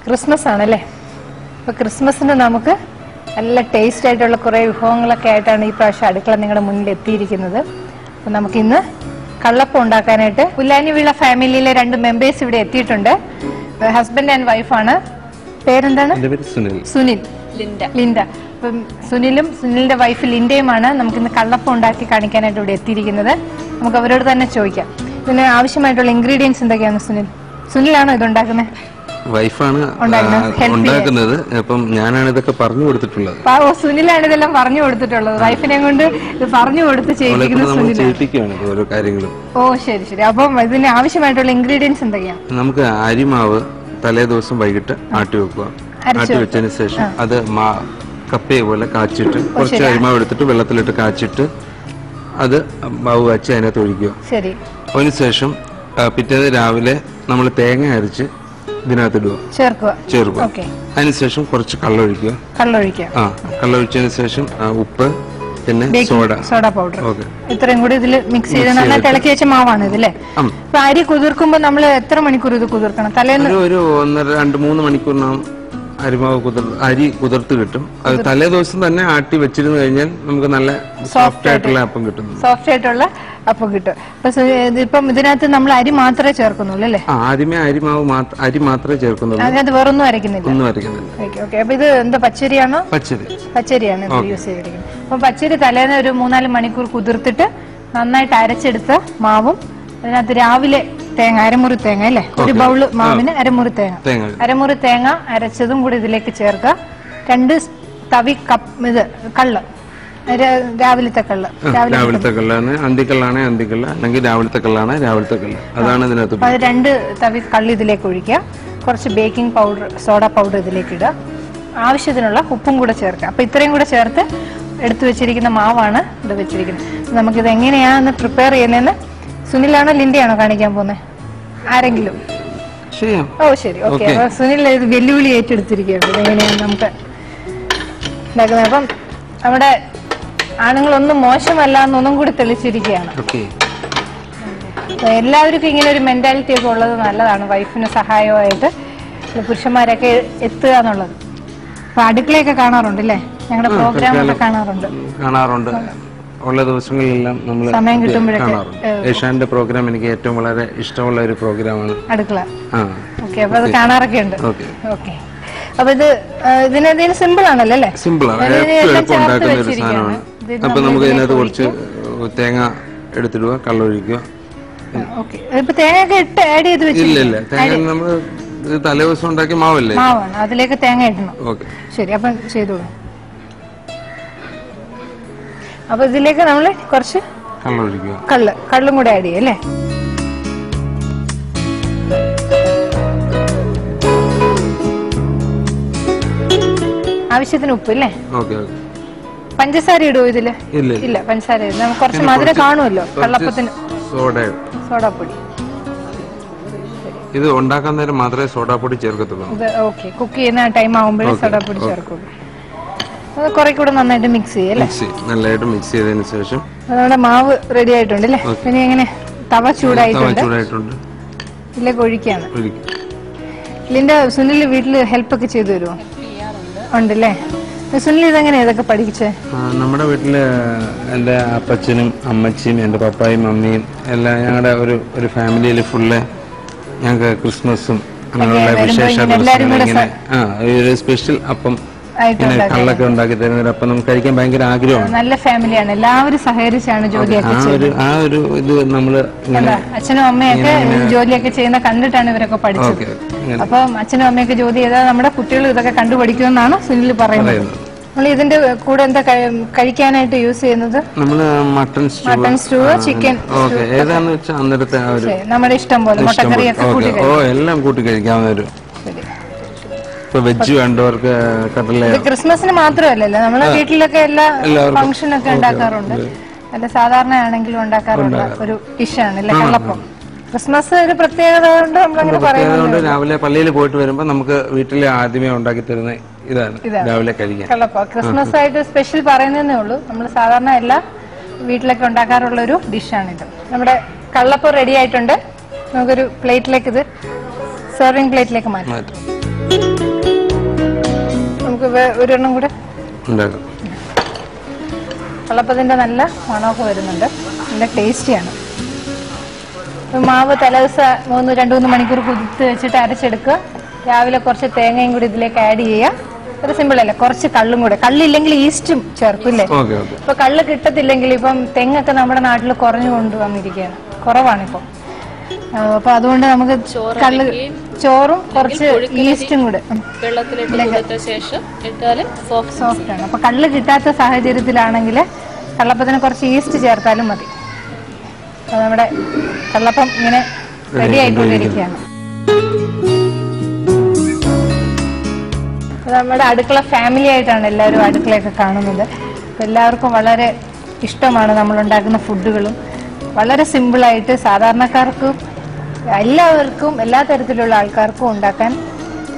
Christmas ആണല്ലേ. അപ്പോൾ ക്രിസ്മസിന് നമുക്ക് നല്ല ടേസ്റ്റ് ആയിട്ടുള്ള കുറേ വിഭവങ്ങളൊക്കെ ആയിട്ടാണ് ഈ പ്രാവശ്യം അടുക്കള നിങ്ങളുടെ മുന്നിൽ എത്തിയിരിക്കുന്നത്. അപ്പോൾ നമുക്കിന്ന് കള്ളപ്പം ഉണ്ടാക്കാനായിട്ട് പുല്ലാനിവിള ഫാമിലിയിലെ 2 മെമ്പേഴ്സ് ഇവിടെ എത്തിയിട്ടുണ്ട്. ഹസ്ബൻഡ് ആൻഡ് വൈഫാണ്. പേരെന്താണ്? സുനിൽ, ലിൻഡ. അപ്പം സുനിലിന്റെ വൈഫ് ലിൻഡയുമാണ് നമുക്കിന്ന് കള്ളപ്പം ഉണ്ടാക്കി കാണിക്കാനായിട്ട് ഇവിടെ എത്തിയിരിക്കുന്നത്. നമുക്ക് അവരോട് തന്നെ ചോദിക്കാം. ഇതിന് ആവശ്യമായിട്ടുള്ള ഇൻഗ്രീഡിയൻസ് എന്തൊക്കെയാണ്? സുനിലാണോ ഇത് ഉണ്ടാക്കുന്നത്? വൈഫാണ് ഉണ്ടാക്കുന്നത്. അപ്പം ഞാനാണ് ഇതൊക്കെ പറഞ്ഞു കൊടുത്തിട്ടുള്ളത്. സുനിലാണ് ഇതെല്ലാം പറഞ്ഞു കൊടുത്തിട്ടുള്ളത്. വൈഫിനെ കൊണ്ട് ഇത് പറഞ്ഞു കൊടുത്ത് ചെയ്യിപ്പിക്കുകയാണ് ഓരോ കാര്യങ്ങളും. ഓ ശരി ശരി. അപ്പം ഇതിന് ആവശ്യമായിട്ടുള്ള ഇൻഗ്രീഡിയൻസ് എന്തൊക്കെയാണ്? നമുക്ക് അരിമാവ് തലേ ദിവസം വൈകിട്ട് ആട്ടി വെക്കുക. ആട്ടി വെച്ചതിന് ശേഷം അത് കപ്പയെ പോലെ കാച്ചിട്ട് കുറച്ച് അരിമാവ് എടുത്തിട്ട് വെള്ളത്തിലിട്ട് കാച്ചിട്ട് അത് മാവ് കാച്ചി അതിനകത്ത് ഒഴിക്കുക. അതിനുശേഷം പിറ്റേന്ന് രാവിലെ നമ്മൾ തേങ്ങ അരച്ച് ഇതിനകത്ത് ഇടുക, ചേർക്കുക. അതിനുശേഷം കുറച്ച് കള്ളൊഴിക്കുക. കള്ളൊഴിച്ചതിന് ശേഷം ഉപ്പ്, പിന്നെ സോഡ പൗഡർ, ഇത്രയും കൂടി ഇതിൽ മിക്സ് ചെയ്ത് നല്ല തിളക്കി വെച്ച മാവാണ് ഇതില്ലേ. അപ്പൊ അരി കുതിർക്കുമ്പോ നമ്മൾ എത്ര മണിക്കൂർ ഇത് കുതിർക്കണം? തലേന്ന് ഒരു 1-2-3 മണിക്കൂറിനാവും അരി കുതിർത്ത് കിട്ടും. അത് തലേ ദിവസം തന്നെ ആട്ടി വെച്ചിരുന്നു കഴിഞ്ഞാൽ നമുക്ക് നല്ല സോഫ്റ്റ് ആയിട്ടുള്ള അപ്പം കിട്ടും. ഇപ്പം ഇതിനകത്ത് നമ്മൾ അരി മാത്രമേ ചേർക്കുന്നുള്ളൂ അല്ലേ? ആദ്യമേ അരി മാത്രമേ ചേർക്കുന്നുള്ളൂ. അതിനകത്ത് വേറൊന്നും അരയ്ക്കുന്നില്ല. അപ്പൊ ഇത് എന്താ പച്ചരിയാണോ? പച്ചരിയാണ് യൂസ് ചെയ്തിരിക്കുന്നത്. അപ്പൊ പച്ചരി തലേന്ന് ഒരു 3-4 മണിക്കൂർ കുതിർത്തിട്ട് നന്നായിട്ട് അരച്ചെടുത്ത മാവും അതിനകത്ത് രാവിലെ തേങ്ങ, അരമുറി തേങ്ങ അല്ലേ, ഒരു ബൗള് മാവിന് അരമുറി തേങ്ങ അരച്ചതും കൂടി ഇതിലേക്ക് ചേർക്കുക. 2 തവി ഇത് കള്ള്, രാവിലത്തെ കള്ള്, അന്തിക്കള്ളാണ് അന്തിക്കള്ള, അല്ലെങ്കിൽ രാവിലത്തെ കള്ളാണ് രാവിലത്തെ കള്ള്, അതാണ് ഇതിനകത്ത്. അത് 2 തവി കള്ള് ഇതിലേക്ക് ഒഴിക്കുക. കുറച്ച് ബേക്കിംഗ് പൗഡർ, സോഡ പൗഡർ ഇതിലേക്ക് ഇടുക. ആവശ്യത്തിനുള്ള ഉപ്പും കൂടെ ചേർക്കുക. അപ്പൊ ഇത്രയും കൂടെ ചേർത്ത് എടുത്തു വെച്ചിരിക്കുന്ന മാവാണ് ഇത് വെച്ചിരിക്കുന്നത്. നമുക്കിത് എങ്ങനെയാന്ന് പ്രിപ്പയർ ചെയ്യുന്നതെന്ന് സുനിലാണോ ലിൻഡയാണോ കാണിക്കാൻ പോകുന്നത്? ആരെങ്കിലും? ഓ ശരി, ഓക്കെ. അപ്പൊ സുനിൽ ഇത് വെല്ലുവിളി ഏറ്റെടുത്തിരിക്കുകയാണ്. ഇതെങ്ങനെയാണ് നമുക്ക് ഉണ്ടാക്കുന്നത്. അപ്പം നമ്മുടെ ആണുങ്ങളൊന്നും മോശമല്ല എന്നൊന്നും കൂടി തെളിച്ചിരിക്കുകയാണ്. എല്ലാവർക്കും ഇങ്ങനെ ഒരു മെന്റാലിറ്റി ഒക്കെ ഉള്ളത് നല്ലതാണ്. വൈഫിന് സഹായമായിട്ട് പുരുഷന്മാരൊക്കെ എത്തുക എന്നുള്ളത്. അപ്പൊ അടുക്കളയൊക്കെ കാണാറുണ്ട് അല്ലേ? ഞങ്ങളുടെ പ്രോഗ്രാമൊക്കെ കാണാറുണ്ട്. ഉള്ള ദിവസങ്ങളിലെല്ലാം നമ്മൾ സമയം കിട്ടുമ്പോഴൊക്കെ ഏഷ്യാന്റെ പ്രോഗ്രാം എനിക്ക് ഏറ്റവും വളരെ ഇഷ്ടമുള്ള ഒരു പ്രോഗ്രാമാണ് അടുക്കള. അപ്പൊ അത് കാണാറൊക്കെ ഉണ്ട്. അപ്പൊ ഇതിന് സിമ്പിൾ ആണല്ലോ അല്ലേ? സിമ്പിൾ ആണ്, ഉണ്ടാക്കുന്ന ഒരു സാധനമാണ്. അപ്പൊ നമുക്ക് ഇതിനകത്ത് കുറച്ച് തേങ്ങ എടുത്തിടുക, കള്ളൊഴിക്കുക. ഇല്ല, തേങ്ങ നമ്മള് തലേ ദിവസം ഉണ്ടാക്കിയ മാവല്ലേ, അതിലേക്ക് തേങ്ങ ഇടണം. ശരി, അപ്പൊ ചെയ്തോളൂ. അപ്പൊ ഇതിലേക്ക് നമ്മള് കുറച്ച് കള്ളും കൂടെ ആഡ് ചെയ്യും അല്ലേ? ആവശ്യത്തിന് ഉപ്പ് അല്ലേ? പഞ്ചസാര ഇടുവോ ഇതില്? ഇല്ല, പഞ്ചസാര നമുക്ക് കുറച്ച് മധുരം കാണുമല്ലോ കള്ളപ്പത്തിന്. സോഡാപ്പൊടി ഇത് ഉണ്ടാക്കാൻ നേരം മാത്രമേ സോഡാപ്പൊടി ചേർക്കത്തുള്ളൂ. കുക്ക് ചെയ്യുന്ന ടൈം ആകുമ്പോഴേ സോഡാപ്പൊടി ചേർക്കുള്ളൂ. അത് കുറെ കൂടെ നന്നായിട്ട് മിക്സ് ചെയ്യല്ലേ? നല്ലതായിട്ട് മിക്സ് ചെയ്തതിനു ശേഷം നമ്മുടെ മാവ് റെഡി ആയിട്ടുണ്ട് അല്ലേ? പിന്നെ എങ്ങനെ തവ ചൂടായിട്ടുണ്ട്, ഇതിലേക്ക് ഒഴിക്കാണ്. ഇതിന്റെ സുനിൽ വീട്ടില് ഹെൽപ്പ് ഒക്കെ ചെയ്തു തരുമോ? ഉണ്ടല്ലേ. സുനിൽ ഇതെങ്ങനെയാ ഇതൊക്കെ പഠിച്ചേ? നമ്മുടെ വീട്ടില് എന്റെ അപ്പച്ചനും അമ്മച്ചിയും എന്റെ പപ്പായും മമ്മിയും എല്ലാം ഞങ്ങളുടെ ഒരു ഫാമിലിയിൽ ഫുള്ള് ഞങ്ങൾക്ക് ക്രിസ്മസും അങ്ങനെയുള്ള വിശേഷ ഒരു സ്പെഷ്യൽ അപ്പം കള്ളൊക്കെ ഉണ്ടാക്കി തരുന്നത്. അപ്പം നമുക്ക് കഴിക്കാൻ ഭയങ്കര ആഗ്രഹമാണ്. നല്ല ഫാമിലിയാണ്, എല്ലാവരും സഹകരിച്ചാണ് ജോലിയൊക്കെ ആ ഒരു ഇത് നമ്മള് അച്ഛനും അമ്മയൊക്കെ ജോലിയൊക്കെ ചെയ്യുന്ന കണ്ടിട്ടാണ് ഇവരൊക്കെ പഠിച്ചത്. അപ്പൊ അച്ഛനും അമ്മയൊക്കെ ജോലി ചെയ്താൽ നമ്മുടെ കുട്ടികൾ ഇതൊക്കെ കണ്ടുപഠിക്കുമെന്നാണ് സുനിൽ പറയുന്നത്. നമ്മൾ ഇതിന്റെ കൂടെ എന്താ കഴിക്കാനായിട്ട് യൂസ് ചെയ്യുന്നത്? നമ്മള് മട്ടൺ സ്റ്റൂ, ചിക്കൻ ഏതാന്ന് വെച്ചാൽ അന്നേരത്തെ നമ്മുടെ ഇഷ്ടം പോലെ മുട്ടക്കറിയൊക്കെ എല്ലാം കൂട്ടി കഴിക്കാവുന്ന ഒരു. വെജ് വേണ്ടവർക്ക് കടല. ക്രിസ്മസിന് മാത്രമല്ലല്ലോ, നമ്മുടെ വീട്ടിലൊക്കെ എല്ലാ ഫംഗ്ഷനൊക്കെ ഉണ്ടാക്കാറുണ്ട്. അല്ല, സാധാരണ ആണെങ്കിലും ഉണ്ടാക്കാറുള്ള ഒരു ഡിഷാണ് അല്ലേ കള്ളപ്പം. ക്രിസ്മസ് ഒരു പ്രത്യേകത കൊണ്ട് നമ്മളങ്ങനെ പറയുന്നത്. രാവിലെ പള്ളിയിൽ പോയിട്ട് വരുമ്പോ നമുക്ക് വീട്ടിൽ ആദ്യമേ ഉണ്ടാക്കി തരുന്ന ഇതാണ് രാവിലെ കഴിക്കാൻ കള്ളപ്പം. ക്രിസ്മസ് ആയിട്ട് സ്പെഷ്യൽ പറയുന്നതേ ഉള്ളൂ. നമ്മൾ സാധാരണ എല്ലാ വീട്ടിലൊക്കെ ഉണ്ടാക്കാറുള്ള ഒരു ഡിഷാണിത്. നമ്മുടെ കള്ളപ്പം റെഡി ആയിട്ടുണ്ട്. നമുക്കൊരു പ്ലേറ്റിലേക്ക്, ഇത് സെർവിങ് പ്ലേറ്റിലേക്ക് മാറ്റാം. നമുക്ക് ഒരെണ്ണം കൂടെ ഉണ്ടാക്കാം. കള്ളപ്പത്തിന്റെ നല്ല മണമൊക്കെ വരുന്നുണ്ട്, നല്ല ടേസ്റ്റിയാണ്. മാവ് തലേദിവസം 2-3 മണിക്കൂർ കുതിർത്ത് വെച്ചിട്ട് അരച്ചെടുക്കുക. രാവിലെ കുറച്ച് തേങ്ങയും കൂടി ഇതിലേക്ക് ആഡ് ചെയ്യുക. ഒരു സിമ്പിൾ അല്ലേ? കുറച്ച് കള്ളും കൂടെ, കള്ളില്ലെങ്കിൽ ഈസ്റ്റും ചേർക്കില്ലേ? ഇപ്പൊ കള്ള് കിട്ടത്തില്ലെങ്കിൽ ഇപ്പം തെങ്ങൊക്കെ നമ്മുടെ നാട്ടിൽ കുറഞ്ഞു കൊണ്ടുവന്നിരിക്കുകയാണ്, കുറവാണിപ്പം. അപ്പൊ അതുകൊണ്ട് നമുക്ക് കള്ള് ചോറും കുറച്ച് ഈസ്റ്റും കൂടെ സോഫ്റ്റ് ആണ്. അപ്പൊ കള്ള് കിട്ടാത്ത സാഹചര്യത്തിലാണെങ്കിൽ കള്ളപ്പത്തിന് കുറച്ച് ഈസ്റ്റ് ചേർത്താലും മതി. അപ്പൊ നമ്മുടെ കള്ളപ്പം ഇങ്ങനെ റെഡി ആയിക്കൊണ്ടിരിക്കുകയാണ്. നമ്മുടെ അടുക്കള ഫാമിലി ആയിട്ടാണ് എല്ലാവരും അടുക്കളയൊക്കെ കാണുന്നത്. അപ്പം എല്ലാവർക്കും വളരെ ഇഷ്ടമാണ് നമ്മൾ ഉണ്ടാക്കുന്ന ഫുഡുകളും. വളരെ സിമ്പിളായിട്ട് സാധാരണക്കാർക്കും എല്ലാവർക്കും എല്ലാ തരത്തിലുള്ള ആൾക്കാർക്കും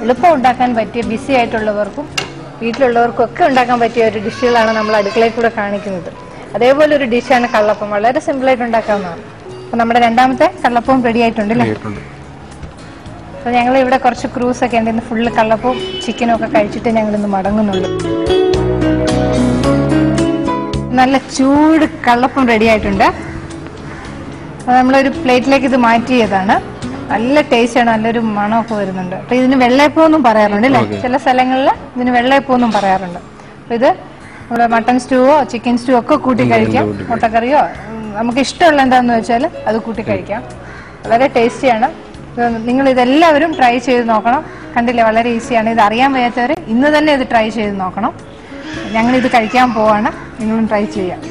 എളുപ്പം ഉണ്ടാക്കാൻ പറ്റിയ, ബിസി ആയിട്ടുള്ളവർക്കും വീട്ടിലുള്ളവർക്കും ഒക്കെ ഉണ്ടാക്കാൻ പറ്റിയ ഒരു ഡിഷുകളാണ് നമ്മൾ അടുക്കളയിൽ കൂടെ കാണിക്കുന്നത്. അതേപോലെ ഒരു ഡിഷാണ് കള്ളപ്പം, വളരെ സിമ്പിളായിട്ട് ഉണ്ടാക്കാവുന്നതാണ്. അപ്പം നമ്മുടെ രണ്ടാമത്തെ കള്ളപ്പവും റെഡി ആയിട്ടുണ്ട് അല്ലേ? അപ്പോൾ ഞങ്ങൾ ഇവിടെ കുറച്ച് ക്രൂസ് ഒക്കെ ഉണ്ട്. ഇന്ന് ഫുള്ള് കള്ളപ്പവും ചിക്കനും ഒക്കെ കഴിച്ചിട്ട് ഞങ്ങൾ ഇന്ന് മടങ്ങുന്നുള്ളൂ. നല്ല ചൂട് കള്ളപ്പം റെഡി ആയിട്ടുണ്ട്. നമ്മളൊരു പ്ലേറ്റിലേക്ക് ഇത് മാറ്റിയതാണ്. നല്ല ടേസ്റ്റാണ്, നല്ലൊരു മണമൊക്കെ വരുന്നുണ്ട്. അപ്പൊ ഇതിന് വെള്ളയപ്പമെന്നും പറയാറുണ്ട് അല്ലേ? ചില സ്ഥലങ്ങളിൽ ഇതിന് വെള്ളയപ്പമെന്നും പറയാറുണ്ട്. അപ്പൊ ഇത് നമ്മുടെ മട്ടൺ സ്റ്റൂവോ ചിക്കൻ സ്റ്റൂ ഒക്കെ കൂട്ടി കഴിക്കാം, മുട്ടക്കറിയോ നമുക്ക് ഇഷ്ടമുള്ള എന്താണെന്ന് വെച്ചാൽ അത് കൂട്ടി കഴിക്കാം. വളരെ ടേസ്റ്റിയാണ്. നിങ്ങൾ ഇതെല്ലാവരും ട്രൈ ചെയ്ത് നോക്കണം. കണ്ടില്ലേ, വളരെ ഈസിയാണ്. ഇത് അറിയാൻ വയ്യാത്തവർ ഇന്ന് തന്നെ ഇത് ട്രൈ ചെയ്ത് നോക്കണം. ഞങ്ങളിത് കഴിക്കാൻ പോവാണ്, നിങ്ങളും ട്രൈ ചെയ്യാം.